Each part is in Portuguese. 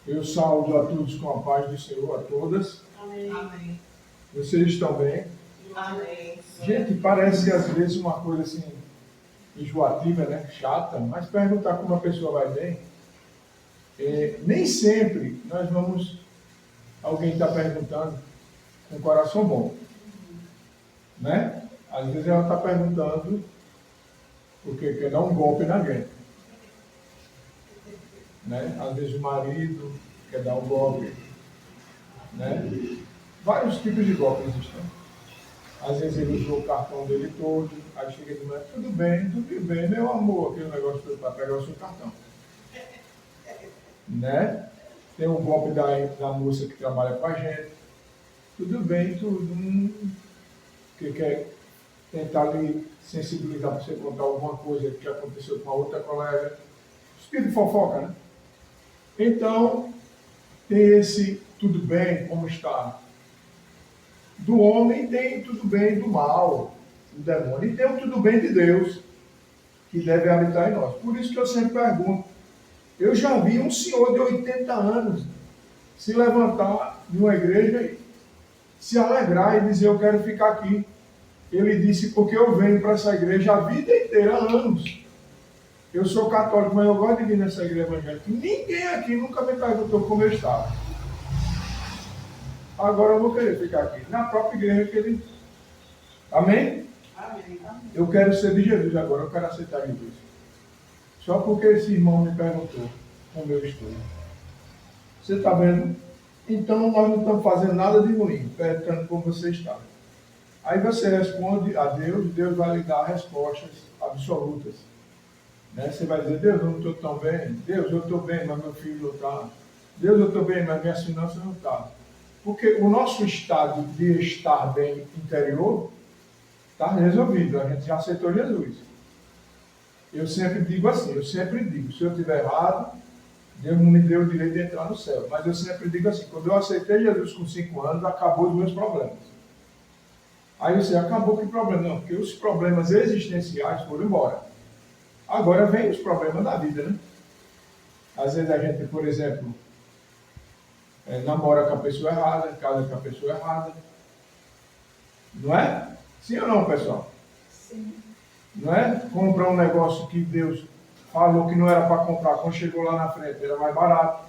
Eu saúdo a todos com a paz do Senhor, a todas. Amém. Amém. Vocês estão bem? Amém. Gente, parece às vezes uma coisa assim, enjoativa, né? Chata, mas perguntar como a pessoa vai bem, nem sempre nós vamos, alguém está perguntando com o coração bom, né? Às vezes ela está perguntando porque quer dar um golpe na gente. Né? Às vezes o marido quer dar um golpe, né? Vários tipos de golpes existem. Às vezes ele usou o cartão dele todo, aí chega de manhã, tudo bem, meu amor, aquele negócio para pegar o seu cartão. Né? Tem o golpe da moça que trabalha com a gente, tudo bem, que quer tentar lhe sensibilizar para você contar alguma coisa que aconteceu com a outra colega. Espírito de fofoca, né? Então, tem esse tudo bem, como está. Do homem tem tudo bem do mal, do demônio. E tem o tudo bem de Deus, que deve habitar em nós. Por isso que eu sempre pergunto. Eu já vi um senhor de 80 anos se levantar em uma igreja e se alegrar e dizer, eu quero ficar aqui. Ele disse, porque eu venho para essa igreja a vida inteira, há anos. Eu sou católico, mas eu gosto de vir nessa igreja evangélica. Ninguém aqui nunca me perguntou como eu estava. Agora eu vou querer ficar aqui, na própria igreja que ele... Amém? Amém. Eu quero ser de Jesus agora, eu quero aceitar Jesus. Só porque esse irmão me perguntou como eu estou. Você está vendo? Então nós não estamos fazendo nada de ruim, perguntando como você está. Aí você responde a Deus, Deus vai lhe dar respostas absolutas. Né? Você vai dizer, Deus, eu não estou tão bem. Deus, eu estou bem, mas meu filho não está. Deus, eu estou bem, mas minhas finanças não estão. Porque o nosso estado de estar bem interior está resolvido. A gente já aceitou Jesus. Eu sempre digo assim, se eu estiver errado, Deus não me deu o direito de entrar no céu. Mas eu sempre digo assim, quando eu aceitei Jesus com 5 anos, acabou os meus problemas. Aí você, acabou que problema? Não, porque os problemas existenciais foram embora. Agora vem os problemas da vida, né? Às vezes a gente, por exemplo, namora com a pessoa errada, casa com a pessoa errada. Não é? Sim ou não, pessoal? Sim. Não é? Compra um negócio que Deus falou que não era para comprar, quando chegou lá na frente era mais barato.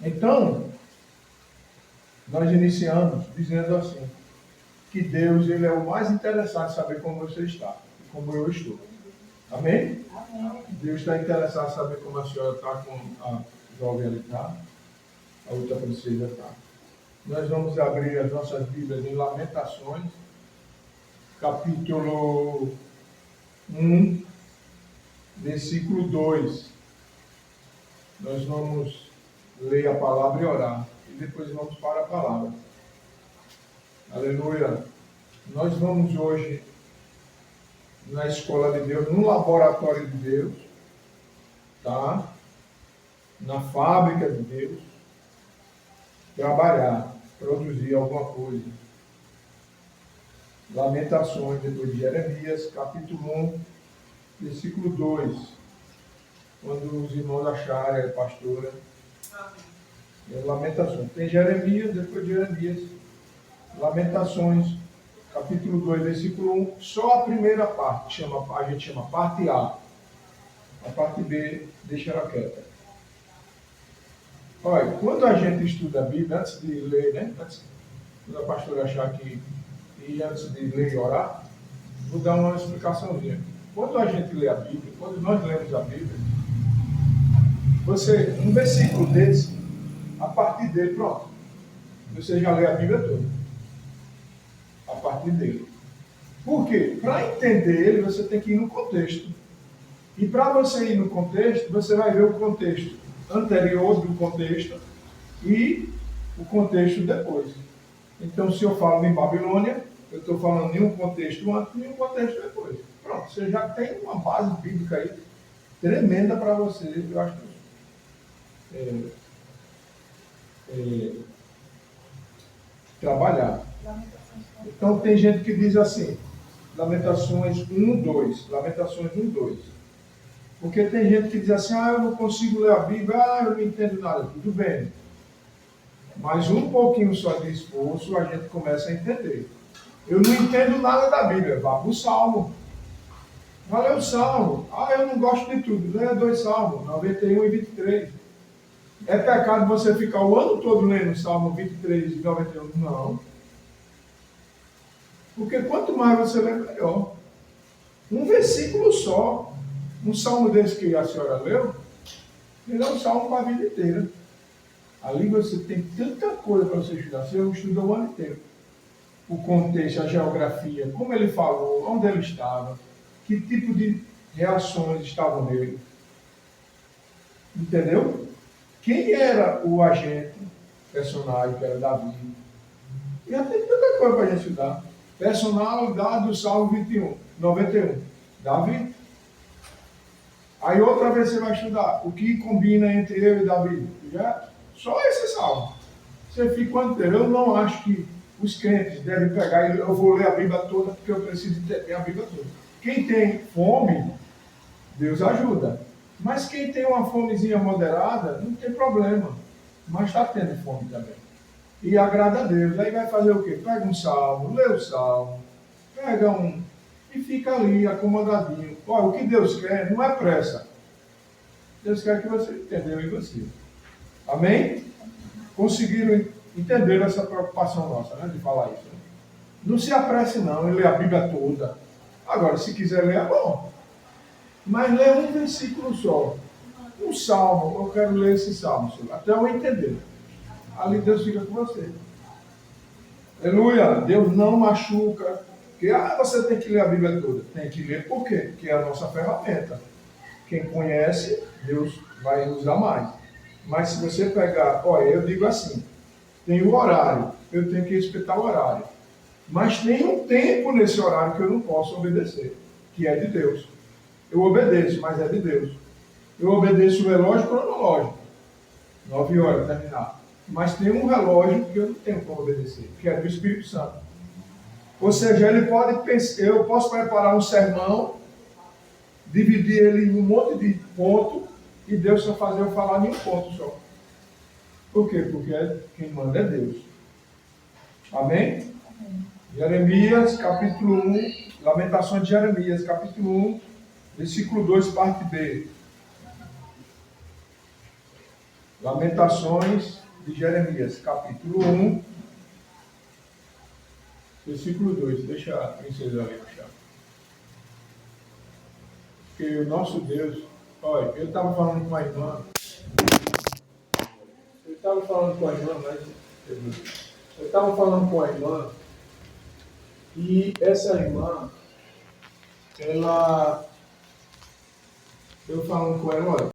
Então, nós iniciamos dizendo assim, que Deus ele é o mais interessado em saber como você está, e como eu estou. Amém? Amém. Deus está interessado em saber como a senhora está, com a jovem ali está, a outra princesa está. Nós vamos abrir as nossas Bíblias em Lamentações, capítulo 1, versículo 2. Nós vamos ler a palavra e orar, e depois vamos para a palavra. Aleluia! Nós vamos hoje na escola de Deus, no laboratório de Deus, tá? Na fábrica de Deus, trabalhar, produzir alguma coisa. Lamentações, depois de Jeremias, capítulo 1, versículo 2. Quando os irmãos acharem, a pastora, Lamentações. Tem Jeremias, depois de Jeremias. Lamentações, capítulo 2, versículo 1. Só a primeira parte, a gente chama parte A. A parte B, deixa ela quieta. Olha, quando a gente estuda a Bíblia, antes de ler, né? Quando a pastora achar que... E antes de ler e orar, vou dar uma explicaçãozinha. Quando a gente lê a Bíblia, quando nós lemos a Bíblia, um versículo desse, a partir dele, pronto. Você já lê a Bíblia toda. A partir dele. Por quê? Para entender ele, você tem que ir no contexto. E para você ir no contexto, você vai ver o contexto anterior do contexto e o contexto depois. Então, se eu falo em Babilônia, eu estou falando em um contexto antes e um contexto depois. Pronto, você já tem uma base bíblica aí tremenda para você, eu acho trabalhar. Então, tem gente que diz assim, Lamentações 1, 2. Lamentações 1, 2. Porque tem gente que diz assim, eu não consigo ler a Bíblia, eu não entendo nada. Tudo bem. Mas um pouquinho só de esforço a gente começa a entender. Eu não entendo nada da Bíblia. Vá para o Salmo. Vai ler o Salmo. Eu não gosto de tudo. Leia 2 Salmos, 91 e 23. É pecado você ficar o ano todo lendo o Salmo 23 e 91? Não. Porque quanto mais você lê, melhor. Um versículo só. Um salmo desse que a senhora leu, ele é um salmo para a vida inteira. Ali você tem tanta coisa para você estudar. Você estuda o ano inteiro. O contexto, a geografia, como ele falou, onde ele estava, que tipo de reações estavam nele. Entendeu? Quem era o agente, personagem, que era Davi. E já tem tanta coisa para a gente estudar. Personalidade do Salmo 21, 91. Davi. Aí outra vez você vai estudar o que combina entre eu e Davi. Já? Só esse salmo. Você fica o ano inteiro. Eu não acho que os crentes devem pegar e eu vou ler a Bíblia toda porque eu preciso ter a Bíblia toda. Quem tem fome, Deus ajuda. Mas quem tem uma fomezinha moderada, não tem problema. Mas está tendo fome também. E agrada a Deus. Aí vai fazer o quê? Pega um salmo, lê o salmo, pega um e fica ali acomodadinho. Olha, o que Deus quer não é pressa. Deus quer que você entenda, e você. Amém? Conseguiram entender essa preocupação nossa, né, de falar isso. Né? Não se apresse não em ler a Bíblia toda. Agora, se quiser ler, é bom. Mas lê um versículo só. Um salmo, eu quero ler esse salmo, senhor, até eu entender. Ali Deus fica com você. Aleluia! Deus não machuca. Porque você tem que ler a Bíblia toda. Tem que ler por quê? Porque é a nossa ferramenta. Quem conhece, Deus vai usar mais. Mas se você pegar, olha, eu digo assim, tem o horário, eu tenho que respeitar o horário. Mas tem um tempo nesse horário que eu não posso obedecer, que é de Deus. Eu obedeço, mas é de Deus. Eu obedeço o relógio cronológico. 9 horas, terminar. Mas tem um relógio que eu não tenho como obedecer, que é do Espírito Santo. Ou seja, ele pode pensar, eu posso preparar um sermão, dividir ele em um monte de pontos, e Deus só fazer eu falar em um ponto só. Por quê? Porque quem manda é Deus. Amém? Jeremias, capítulo 1, Lamentações de Jeremias, capítulo 1, versículo 2, parte B. Lamentações de Jeremias, capítulo 1, versículo 2. Deixa a princesa ali puxar. Porque o nosso Deus, olha, eu estava falando com a irmã, e essa irmã, eu falando com ela, olha,